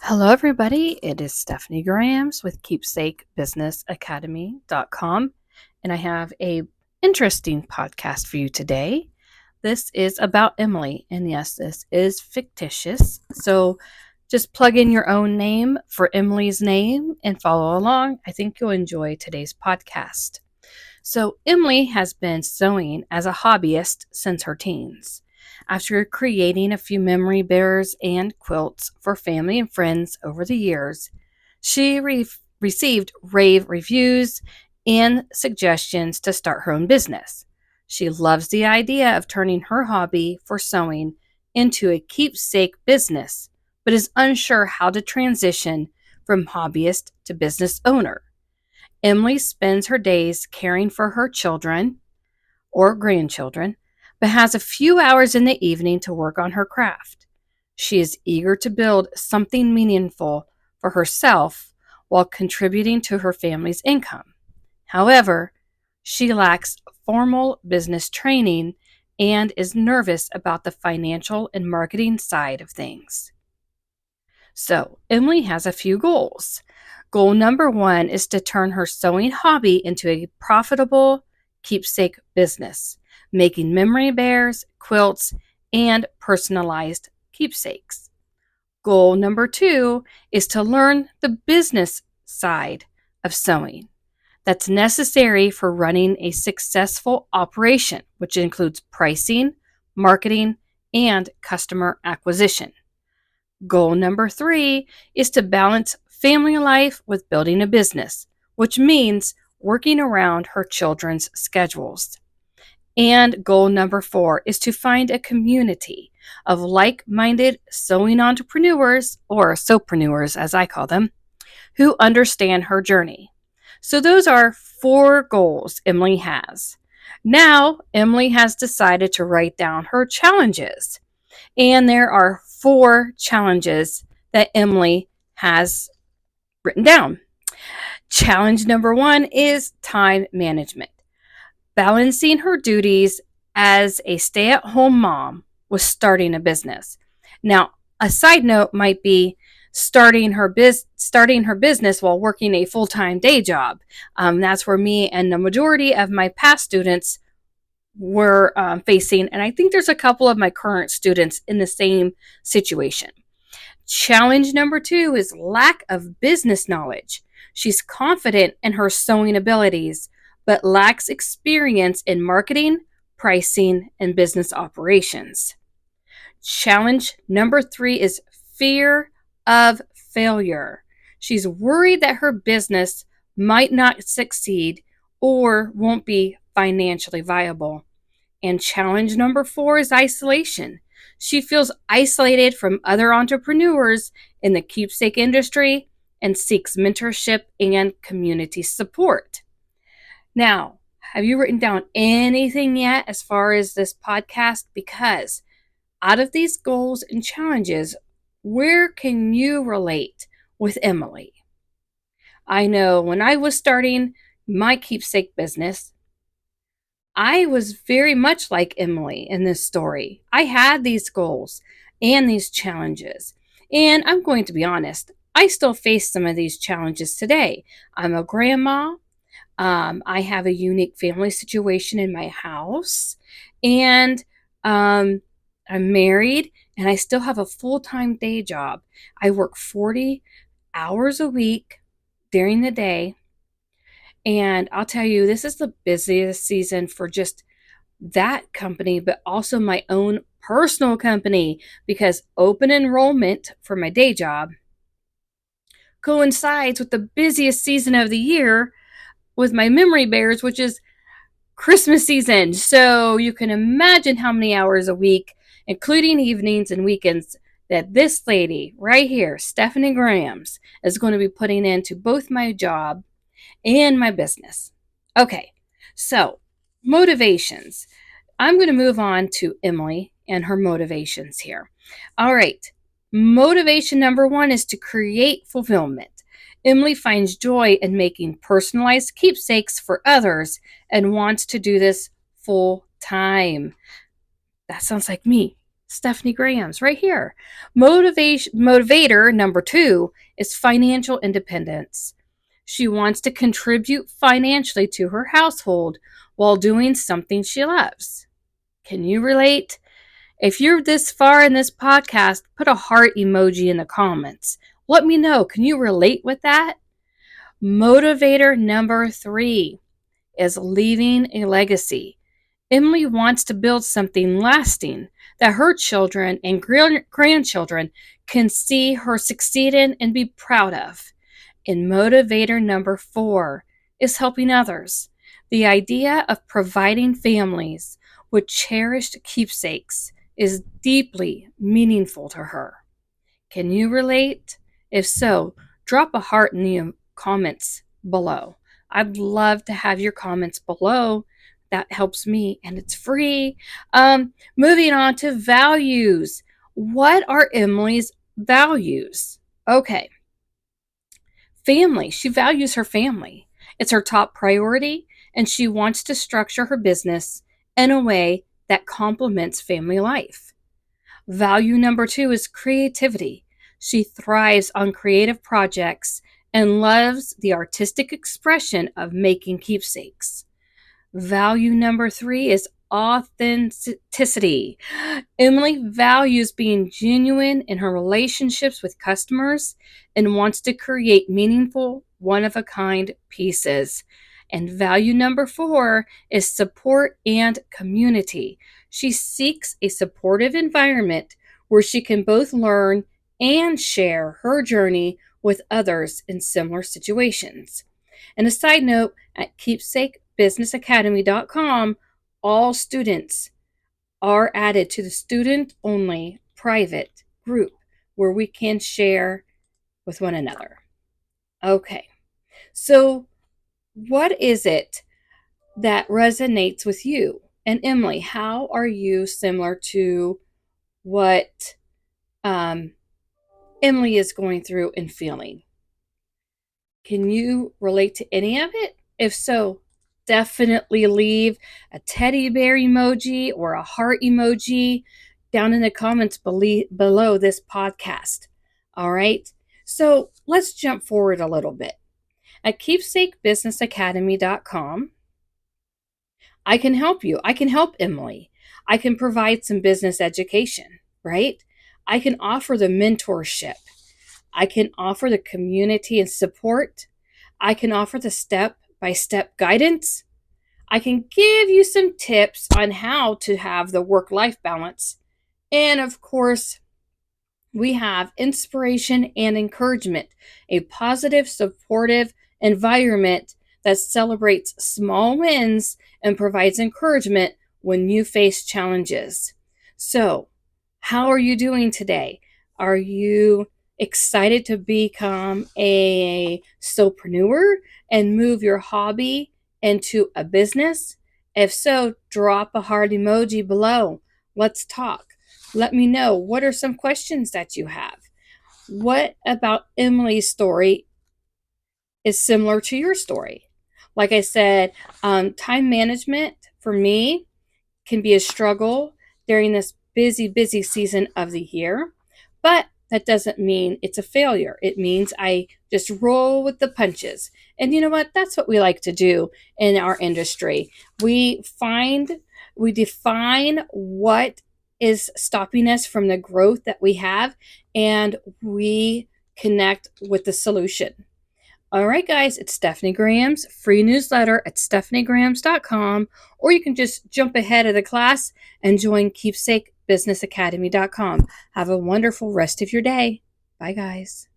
Hello, everybody. It is Stephanie Grams with keepsakebusinessacademy.com, and I have a interesting podcast for you today. This is about Emily, and yes, this is fictitious. So just plug in your own name for Emily's name and follow along. I think you'll enjoy today's podcast. So, Emily has been sewing as a hobbyist since her teens. After creating a few memory bears and quilts for family and friends over the years, she received rave reviews and suggestions to start her own business. She loves the idea of turning her hobby for sewing into a keepsake business, but is unsure how to transition from hobbyist to business owner. Emily spends her days caring for her children or grandchildren, but has a few hours in the evening to work on her craft. She is eager to build something meaningful for herself while contributing to her family's income. However, she lacks formal business training and is nervous about the financial and marketing side of things. So, Emily has a few goals. Goal number one is to turn her sewing hobby into a profitable keepsake business, making memory bears, quilts, and personalized keepsakes. Goal number two is to learn the business side of sewing that's necessary for running a successful operation, which includes pricing, marketing, and customer acquisition. Goal number three is to balance family life with building a business, which means working around her children's schedules. And goal number four is to find a community of like minded sewing entrepreneurs, or sewpreneurs as I call them, who understand her journey. So, those are four goals Emily has. Now, Emily has decided to write down her challenges. And there are four challenges that Emily has written down. Challenge number one is time management. Balancing her duties as a stay at home mom with starting a business. Now, a side note might be starting her business while working a full-time day job. That's where me and the majority of my past students were facing, and I think there's a couple of my current students in the same situation. Challenge number two is lack of business knowledge. She's confident in her sewing abilities, but lacks experience in marketing, pricing, and business operations. Challenge number three is fear of failure. She's worried that her business might not succeed or won't be financially viable. And challenge number four is isolation. She feels isolated from other entrepreneurs in the keepsake industry and seeks mentorship and community support. Now, have you written down anything yet as far as this podcast? Because out of these goals and challenges, where can you relate with Emily? I know when I was starting my keepsake business, I was very much like Emily in this story. I had these goals and these challenges. And I'm going to be honest, I still face some of these challenges today. I'm a grandma. I have a unique family situation in my house. And I'm married, and I still have a full-time day job. I work 40 hours a week during the day. And I'll tell you, this is the busiest season for just that company, but also my own personal company, because open enrollment for my day job coincides with the busiest season of the year with my memory bears, which is Christmas season. So you can imagine how many hours a week, including evenings and weekends, that this lady right here, Stephanie Grams, is going to be putting into both my job and my business. Okay, so motivations. I'm going to move on to Emily and her motivations here. All right, motivation number one is to create fulfillment. Emily finds joy in making personalized keepsakes for others and wants to do this full time. That sounds like me. Stephanie Graham's right here. Motivator number 2 is financial independence. She wants to contribute financially to her household while doing something she loves. Can you relate? If you're this far in this podcast, put a heart emoji in the comments. Let me know. Can you relate with that? Motivator number 3 is leaving a legacy. Emily wants to build something lasting that her children and grandchildren can see her succeed in and be proud of. And motivator number 4 is helping others. The idea of providing families with cherished keepsakes is deeply meaningful to her. Can you relate? If so, drop a heart in the comments below. I'd love to have your comments below. That helps me and it's free. Moving on to values. What are Emily's values? Okay. Family. She values her family. It's her top priority, and she wants to structure her business in a way that complements family life. Value number 2 is creativity. She thrives on creative projects and loves the artistic expression of making keepsakes. Value number 3 is authenticity. Emily values being genuine in her relationships with customers and wants to create meaningful, one-of-a-kind pieces. And value number 4 is support and community. She seeks a supportive environment where she can both learn and share her journey with others in similar situations. And a side note, at keepsakebusinessacademy.com, all students are added to the student-only private group where we can share with one another. Okay, so what is it that resonates with you? And Emily, how are you similar to what Emily is going through and feeling? Can you relate to any of it? If so, definitely leave a teddy bear emoji or a heart emoji down in the comments below this podcast. All right. So let's jump forward a little bit. At keepsakebusinessacademy.com, I can help you. I can help Emily. I can provide some business education, right? I can offer the mentorship. I can offer the community and support. I can offer the step-by-step guidance. I can give you some tips on how to have the work-life balance. And of course, we have inspiration and encouragement, a positive, supportive environment that celebrates small wins and provides encouragement when you face challenges. So, how are you doing today? Are you excited to become a solopreneur and move your hobby into a business? If so, drop a heart emoji below. Let's talk. Let me know, what are some questions that you have? What about Emily's story is similar to your story? Like I said, time management for me can be a struggle during this busy season of the year, but that doesn't mean it's a failure. It means I just roll with the punches. And you know what? That's what we like to do in our industry. We define what is stopping us from the growth that we have, and we connect with the solution. All right, guys, it's Stephanie Graham's free newsletter at stephaniegrahams.com, or you can just jump ahead of the class and join keepsakebusinessacademy.com. Have a wonderful rest of your day. Bye, guys.